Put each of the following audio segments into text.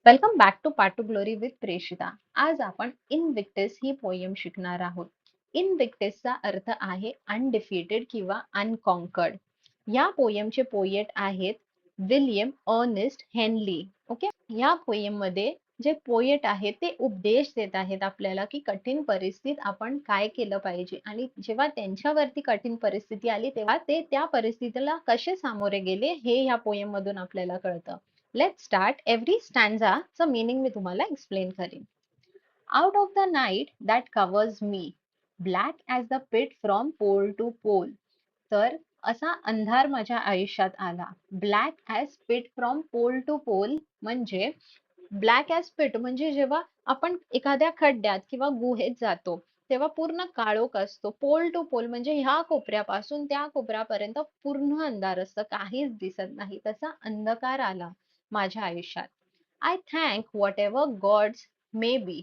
Welcome back to path to glory with Preshita. आज आपण इनविक्टिस ही poem शिकणार आहोत. इनविक्टिसचा अर्थ आहे अनडिफिटेड किंवा अनकॉन्कर्ड. या पोयमचे पोएट आहेत विल्यम अर्नेस्ट हेनली. ओके, या पोयम मध्ये जे पोएट आहेत ते उपदेश देत आहेत आपल्याला की कठीण परिस्थितीत आपण काय केलं पाहिजे आणि जेव्हा त्यांच्यावरती कठीण परिस्थिती आली तेव्हा ते त्या परिस्थितीला कसे सामोरे गेले हे या पोयम मधून आपल्याला कळतं. Let's start. एव्हरी स्टॅन्झाचं मीनिंग मी तुम्हाला एक्सप्लेन करेन. Out of the night that covers me, black as the pit from pole to pole. तर असा अंधार माझ्या आयुष्यात आला. Black as pit from pole to pole म्हणजे ब्लॅक ॲज पिट म्हणजे जेव्हा आपण एखाद्या खड्ड्यात किंवा गुहेत जातो तेव्हा पूर्ण काळोख असतो. पोल टू पोल म्हणजे ह्या कोपऱ्यापासून त्या कोपऱ्यापर्यंत पूर्ण अंधार असतं, काहीच दिसत नाही. तसा अंधकार आला माझ्या आयुष्यात. I thank whatever gods may be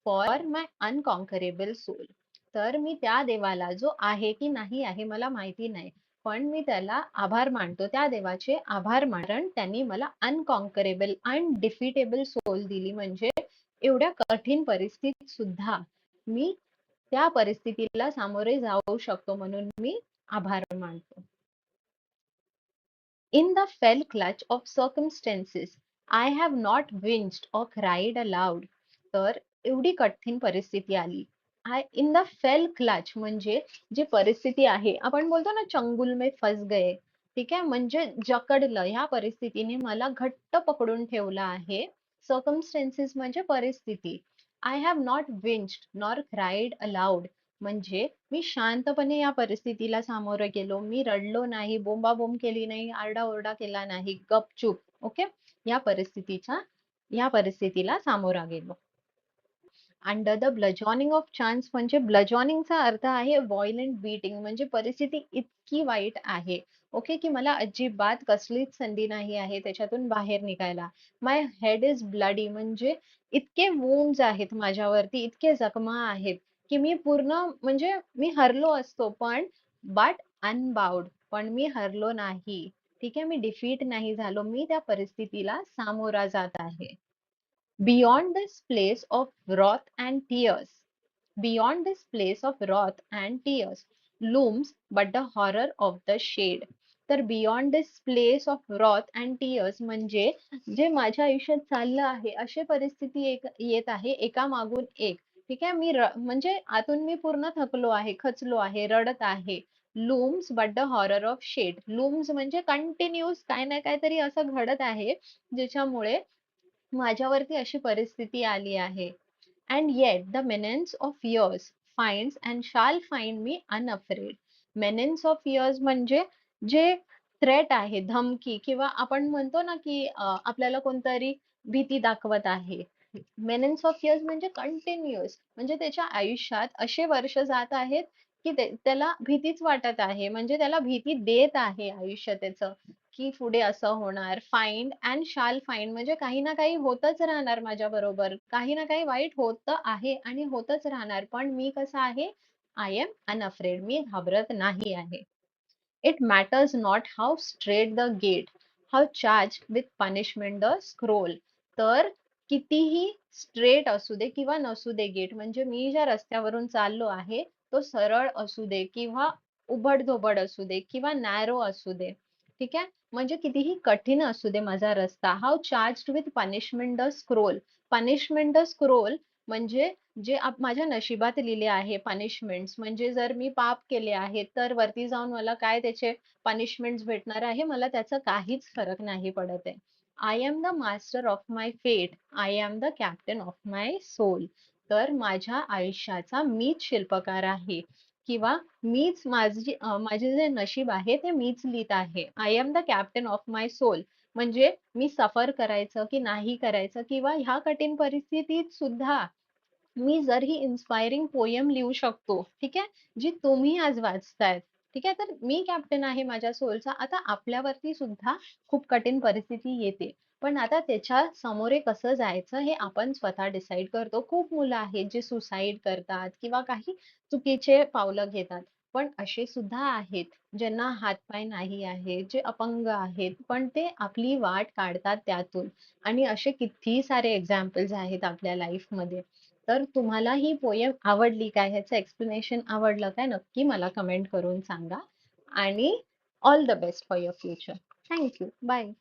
for my unconquerable soul. तर मी त्या देवाला, जो आहे की नाही आहे मला माहिती नाही, पण मी त्याला आभार मानतो, त्या देवाचे आभार मानून त्यांनी मला अनकॉन्करेबल अनडिफिटेबल सोल दिली. म्हणजे एवढ्या कठीण परिस्थितीत सुद्धा मी त्या परिस्थितीला सामोरे जाऊ शकतो म्हणून मी आभार मानतो. In the fell clutch of circumstances, I have not winced or cried aloud. तर एवढी कठीण परिस्थिती आली. इन द फेल क्लच म्हणजे जी परिस्थिती आहे, आपण बोलतो ना चंगुल में फस गए. ठीक आहे, म्हणजे जकडलं, ह्या परिस्थितीने मला घट्ट पकडून ठेवलं आहे. सर्कमस्टेन्सेस म्हणजे परिस्थिती. I have not winced nor cried aloud म्हणजे मी शांतपणे या परिस्थितीला सामोरे गेलो. मी रडलो नाही, बोंबाबोंब केली नाही, आरडाओरडा केला नाही, गपचूप ओके या परिस्थितीला सामोरा गेलो. अंडर द ब्लजॉनिंग ऑफ चान्स म्हणजे ब्लजॉनिंगचा अर्थ आहे व्हायलेंट बीटिंग म्हणजे परिस्थिती इतकी वाईट आहे. ओके, की मला अजिबात कसलीच संधी नाही आहे त्याच्यातून बाहेर निघायला. माय हेड इज ब्लडी म्हणजे इतके वुंड्स आहेत माझ्यावरती, इतके जखमा आहेत की मी पूर्ण म्हणजे मी हरलो असतो पण बट अनबाउड, पण मी हरलो नाही. ठीक आहे, मी डिफीट नाही झालो, मी त्या परिस्थितीला सामोरा जात आहे. Beyond this place of wrath and tears, beyond this place of wrath and tears, looms but the horror of the shade. तर beyond this place of wrath and tears म्हणजे जे माझ्या आयुष्यात चाललं आहे, अशी परिस्थिती येत आहे एका मागून एक. ठीक आहे, म्हणजे आतून मी पूर्ण थकलो आहे, खचलो आहे, रडत आहे. Looms but the horror of shade. Looms म्हणजे कंटिन्यूस काय ना काहीतरी असं घडत आहे ज्याच्यामुळे माझ्यावरती अशी परिस्थिती आली आहे. And yet the menace of years finds and shall find me unafraid. Menace of years म्हणजे जे थ्रेट आहे, धमकी, किंवा आपण म्हणतो ना की आपल्याला कोणतरी भीती दाखवत आहे. मेनेन्स ऑफ इयर्स म्हणजे कंटिन्युअस, म्हणजे त्याच्या आयुष्यात असे वर्ष जात आहेत की त्याला भीतीच वाटत आहे, म्हणजे त्याला भीती देत आहे आयुष्य त्याचं, की पुढे असं होणार. फाइंड अँड शाल फाइंड म्हणजे काही ना काही होतच राहणार माझ्या बरोबर, काही ना काही वाईट होत आहे आणि होतच राहणार, पण मी कसं आहे, आय एम अनअफ्रेड, मी घाबरत नाही आहे. It matters not how strait the gate, how charged with punishment the scroll. तर कितीही स्ट्रेट असू दे किंवा नसू दे गेट, म्हणजे मी ज्या रस्त्यावरून चाललो आहे तो सरळ असू दे किंवा उबड असू दे किंवा नॅरो असू दे. ठीक आहे, म्हणजे कितीही कठीण असू दे माझा रस्ता. How charged with punishment the scroll. Punishment the scroll म्हणजे जे माझ्या नशिबात लिहिले आहे. पनिशमेंट्स म्हणजे जर मी पाप केले आहे तर वरती जाऊन मला काय त्याचे पनिशमेंट्स भेटणार आहे, मला त्याचा काहीच फरक नाही पडत आहे. I am the master of my fate, I am the captain of my soul. तर माझ्या आयुष्याचा मीच शिल्पकार आहे किंवा मीच माझे जे नशीब आहे ते मीच लिहित आहे. I am the captain of my soul म्हणजे मी सफर करायचं की नाही करायचं किंवा ह्या कठीण परिस्थितीत सुद्धा मी जर ही इन्स्पायरिंग पोयम लिहू शकतो, ठीक आहे, जी तुम्ही आज वाचतायत. ठीक आहे, तर मी कॅप्टन आहे माझ्या सोलचा. आता आपल्यावरती सुद्धा खूप कठीण परिस्थिती येते, पण आता त्याच्या समोरे कसं जायचं हे आपण स्वतः डिसाईड करतो. खूप मुलं आहेत जे सुसाईड करतात किंवा काही चुकीचे पावलं घेतात, पण असे सुद्धा आहेत, ज्यांना हात-पाय नाही आहेत, जे अपंग आहेत, पण ते आपली वाट काढतात त्यातून. आणि असे किती सारे एक्झाम्पल्स आहेत आपल्या लाईफमध्ये. तर तुम्हाला ही पोएम आवडली काय? ह्याचं एक्सप्लेनेशन आवडलं काय? नक्की मला कमेंट करून सांगा. आणि all the best for your future. Thank you. Bye.